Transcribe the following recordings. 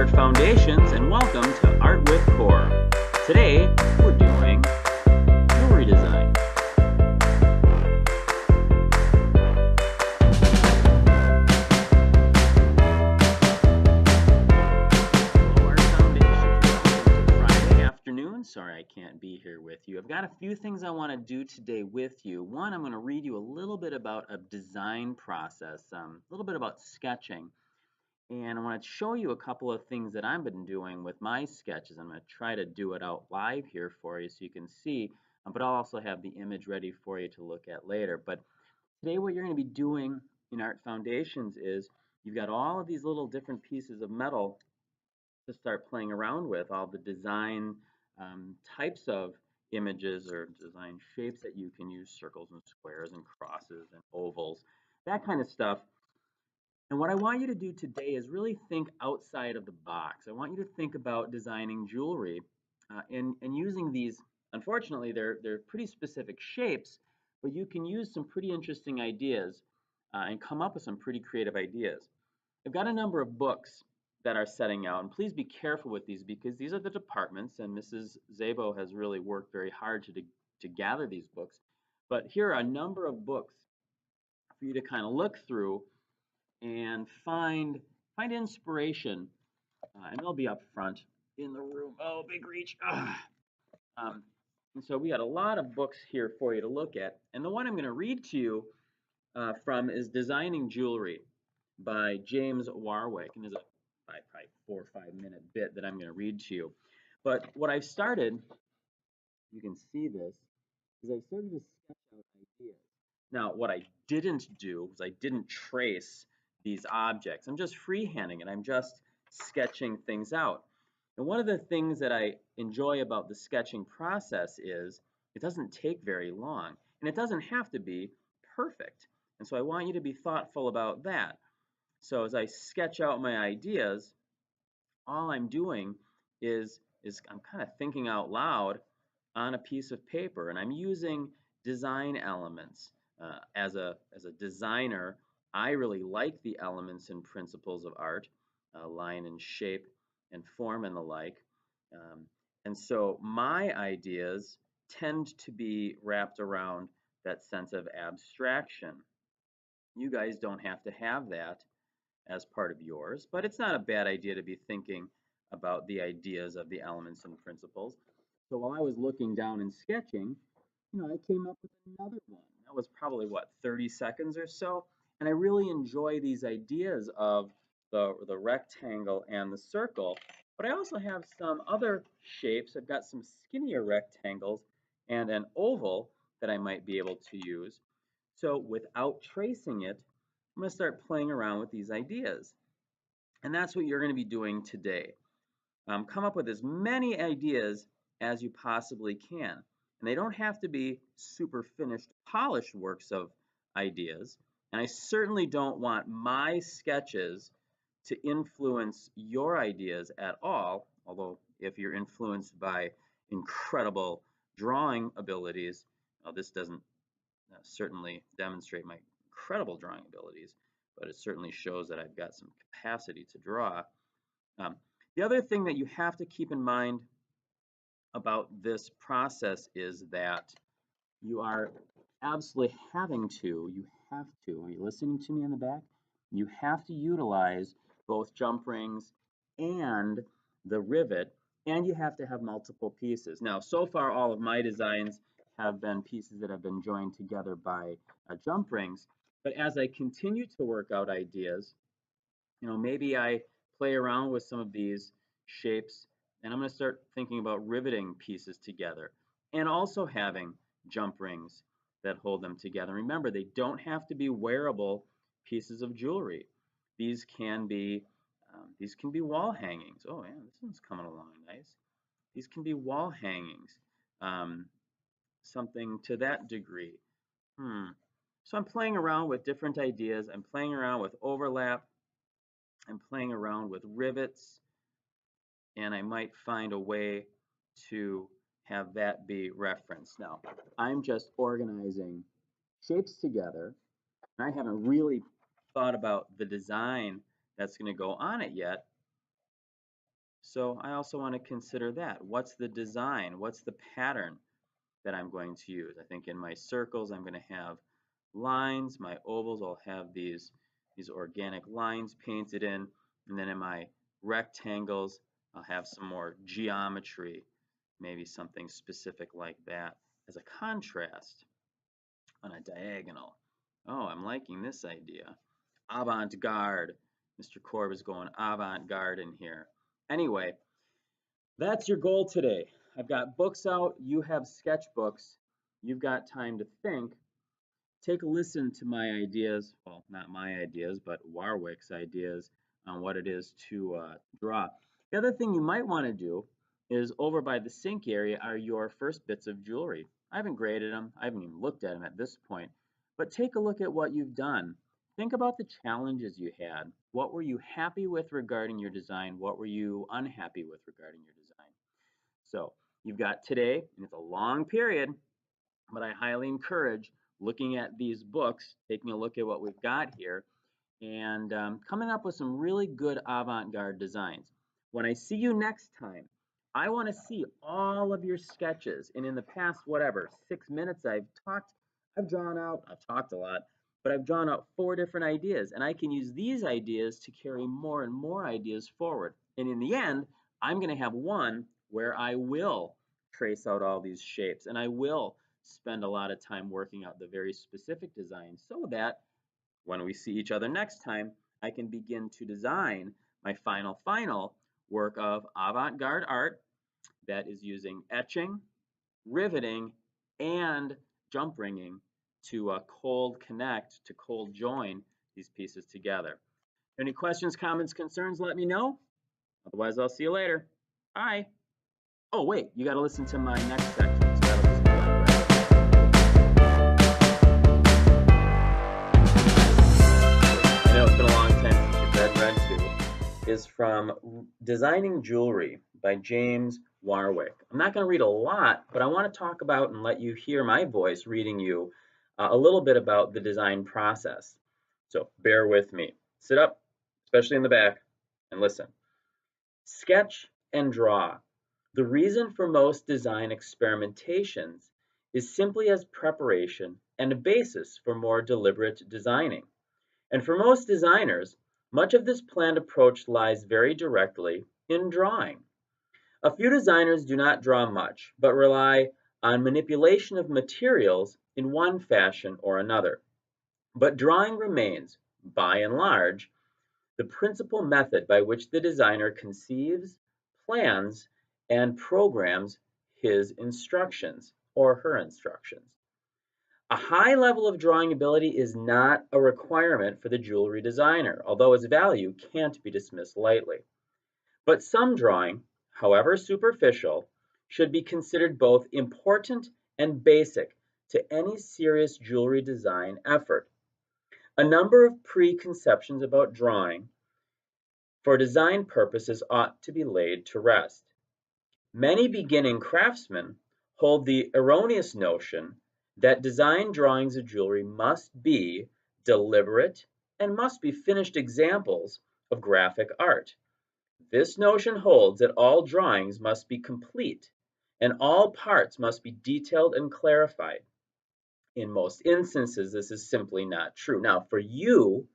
Art Foundations and welcome to Art with Korb. Today we're doing jewelry design. Hello Art Foundations, welcome to Friday afternoon. Sorry I can't be here with you. I've got a few things I want to do today with you. One, I'm going to read you a little bit about a design process, a little bit about sketching. And I want to show you a couple of things that I've been doing with my sketches. I'm going to try to do it out live here for you so you can see, but I'll also have the image ready for you to look at later. But today what you're going to be doing in Art Foundations is you've got all of these little different pieces of metal to start playing around with, all the design types of images or design shapes that you can use, circles and squares and crosses and ovals, that kind of stuff. And what I want you to do today is really think outside of the box. I want you to think about designing jewelry and using these. Unfortunately, they're pretty specific shapes, but you can use some pretty interesting ideas and come up with some pretty creative ideas. I've got a number of books that are setting out, and please be careful with these because these are the departments, and Mrs. Zabo has really worked very hard to gather these books. But here are a number of books for you to kind of look through and find inspiration, and they'll be up front in the room. Oh, big reach. And so we got a lot of books here for you to look at, and the one I'm going to read to you from is Designing Jewelry by James Warwick, and there's a probably 4 or 5 minute bit that I'm going to read to you. But what I've started, you can see this, is I started to sketch out ideas. Now, what I didn't do was I didn't trace these objects. I'm just freehanding it. I'm just sketching things out. And one of the things that I enjoy about the sketching process is it doesn't take very long, and it doesn't have to be perfect. And so I want you to be thoughtful about that. So as I sketch out my ideas, all I'm doing is I'm kind of thinking out loud on a piece of paper, and I'm using design elements. As a designer, I really like the elements and principles of art, line and shape and form and the like. And so my ideas tend to be wrapped around that sense of abstraction. You guys don't have to have that as part of yours, but it's not a bad idea to be thinking about the ideas of the elements and principles. So while I was looking down and sketching, I came up with another one. That was probably what, 30 seconds or so? And I really enjoy these ideas of the rectangle and the circle, but I also have some other shapes. I've got some skinnier rectangles and an oval that I might be able to use. So without tracing it, I'm going to start playing around with these ideas. And that's what you're going to be doing today. Come up with as many ideas as you possibly can. And they don't have to be super finished, polished works of ideas. And I certainly don't want my sketches to influence your ideas at all, although if you're influenced by incredible drawing abilities, this doesn't certainly demonstrate my incredible drawing abilities, but it certainly shows that I've got some capacity to draw. The other thing that you have to keep in mind about this process is that you are absolutely you have to, are you listening to me in the back? You have to utilize both jump rings and the rivet, and you have to have multiple pieces. Now, so far, all of my designs have been pieces that have been joined together by jump rings, but as I continue to work out ideas, maybe I play around with some of these shapes, and I'm going to start thinking about riveting pieces together and also having jump rings that hold them together. Remember, they don't have to be wearable pieces of jewelry. These can be wall hangings. Oh yeah, this one's coming along nice. These can be wall hangings, something to that degree. So I'm playing around with different ideas. I'm playing around with overlap. I'm playing around with rivets, and I might find a way to have that be referenced. Now, I'm just organizing shapes together, and I haven't really thought about the design that's going to go on it yet. So I also want to consider that. What's the design? What's the pattern that I'm going to use? I think in my circles, I'm going to have lines. My ovals, I'll have these organic lines painted in. And then in my rectangles, I'll have some more geometry, maybe something specific like that as a contrast on a diagonal. Oh, I'm liking this idea. Avant Garde. Mr. Korb is going avant garde in here. Anyway, that's your goal today. I've got books out. You have sketchbooks. You've got time to think. Take a listen to my ideas. Well, not my ideas, but Warwick's ideas on what it is to draw. The other thing you might want to do is over by the sink area are your first bits of jewelry. I haven't graded them. I haven't even looked at them at this point. But take a look at what you've done. Think about the challenges you had. What were you happy with regarding your design? What were you unhappy with regarding your design? So you've got today, and it's a long period, but I highly encourage looking at these books, taking a look at what we've got here, and coming up with some really good avant-garde designs. When I see you next time, I want to see all of your sketches. And in the past, whatever, 6 minutes I've talked a lot, but I've drawn out 4 different ideas. And I can use these ideas to carry more and more ideas forward. And in the end, I'm going to have one where I will trace out all these shapes and I will spend a lot of time working out the very specific design so that when we see each other next time, I can begin to design my final work of avant-garde art that is using etching, riveting, and jump ringing to cold connect, to cold join these pieces together. Any questions, comments, concerns, let me know. Otherwise, I'll see you later. Bye. Oh, wait, you got to listen to my next section. So that'll be I know it's been a long time since you've read 2, is from Designing Jewelry by James Warwick. I'm not going to read a lot, but I want to talk about and let you hear my voice reading you a little bit about the design process. So bear with me. Sit up, especially in the back, and listen. Sketch and draw. The reason for most design experimentations is simply as preparation and a basis for more deliberate designing. And for most designers, much of this planned approach lies very directly in drawing. A few designers do not draw much, but rely on manipulation of materials in one fashion or another. But drawing remains, by and large, the principal method by which the designer conceives, plans, and programs his instructions or her instructions. A high level of drawing ability is not a requirement for the jewelry designer, although its value can't be dismissed lightly. But some drawing, however superficial, should be considered both important and basic to any serious jewelry design effort. A number of preconceptions about drawing for design purposes ought to be laid to rest. Many beginning craftsmen hold the erroneous notion that design drawings of jewelry must be deliberate and must be finished examples of graphic art. This notion holds that all drawings must be complete and all parts must be detailed and clarified. In most instances, this is simply not true. Now, for you,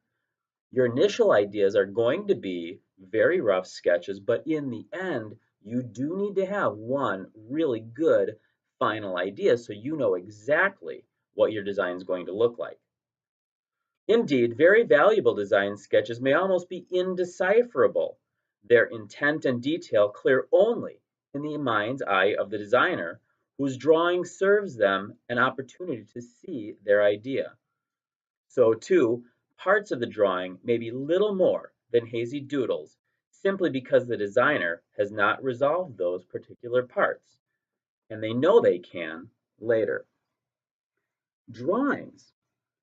your initial ideas are going to be very rough sketches, but in the end, you do need to have one really good final idea so you know exactly what your design is going to look like. Indeed, very valuable design sketches may almost be indecipherable, their intent and detail clear only in the mind's eye of the designer, whose drawing serves them an opportunity to see their idea. So too, parts of the drawing may be little more than hazy doodles, simply because the designer has not resolved those particular parts, and they know they can later. Drawings,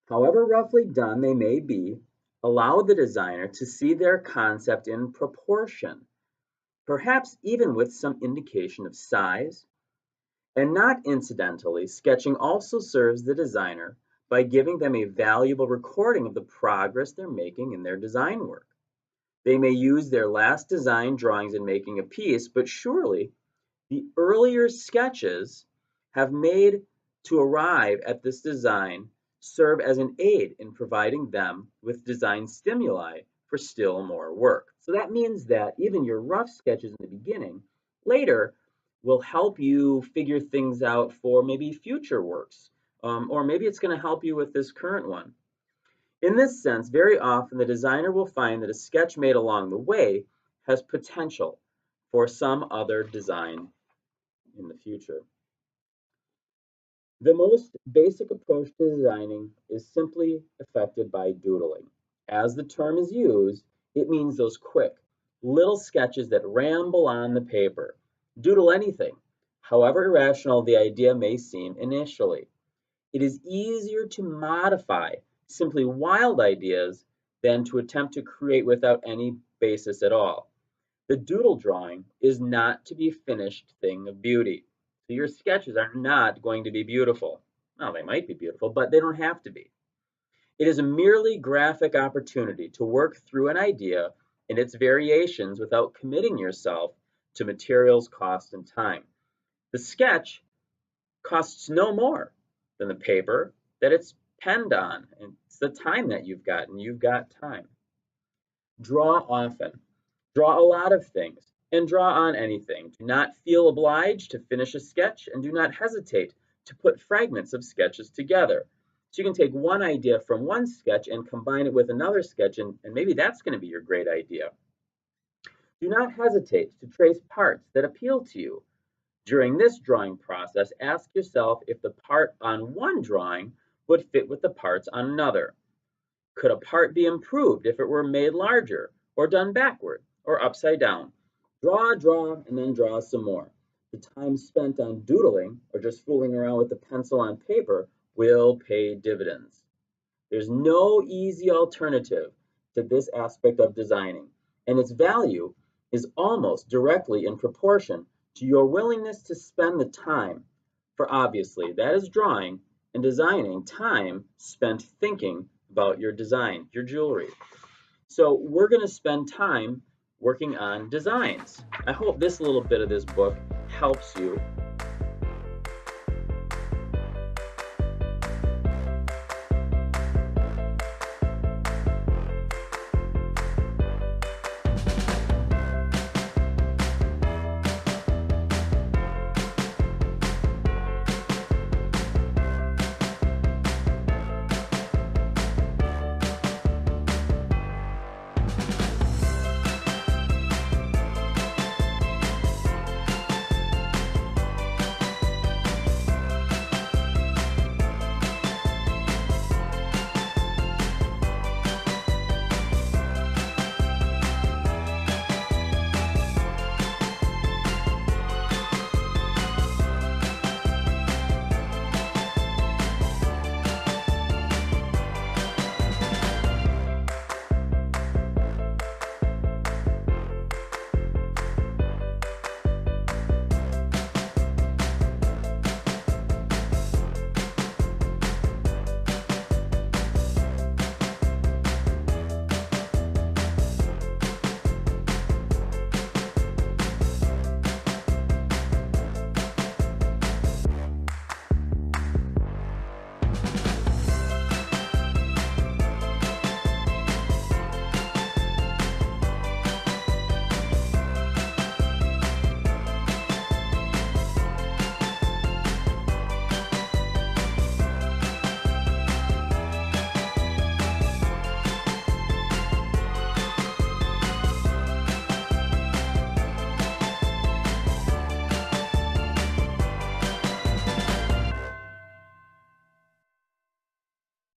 however roughly done they may be, allow the designer to see their concept in proportion, perhaps even with some indication of size. And not incidentally, sketching also serves the designer by giving them a valuable recording of the progress they're making in their design work. They may use their last design drawings in making a piece, but surely the earlier sketches have made to arrive at this design serve as an aid in providing them with design stimuli for still more work. So that means that even your rough sketches in the beginning later will help you figure things out for maybe future works, or maybe it's going to help you with this current one. In this sense, very often the designer will find that a sketch made along the way has potential for some other design in the future. The most basic approach to designing is simply effected by doodling. As the term is used, it means those quick, little sketches that ramble on the paper. Doodle anything, however irrational the idea may seem initially. It is easier to modify simply wild ideas than to attempt to create without any basis at all. The doodle drawing is not to be a finished thing of beauty. So your sketches are not going to be beautiful. Well, they might be beautiful, but they don't have to be. It is a merely graphic opportunity to work through an idea and its variations without committing yourself to materials, cost, and time. The sketch costs no more than the paper that it's penned on. And it's the time that you've got, and you've got time. Draw often. Draw a lot of things, and draw on anything. Do not feel obliged to finish a sketch, and do not hesitate to put fragments of sketches together. So you can take one idea from one sketch and combine it with another sketch, and maybe that's going to be your great idea. Do not hesitate to trace parts that appeal to you. During this drawing process, ask yourself if the part on one drawing would fit with the parts on another. Could a part be improved if it were made larger, or done backward, or upside down? Draw, and then draw some more. The time spent on doodling, or just fooling around with the pencil on paper, will pay dividends. There's no easy alternative to this aspect of designing, and its value is almost directly in proportion to your willingness to spend the time, for obviously that is drawing and designing time spent thinking about your design, your jewelry. So we're going to spend time working on designs. I hope this little bit of this book helps you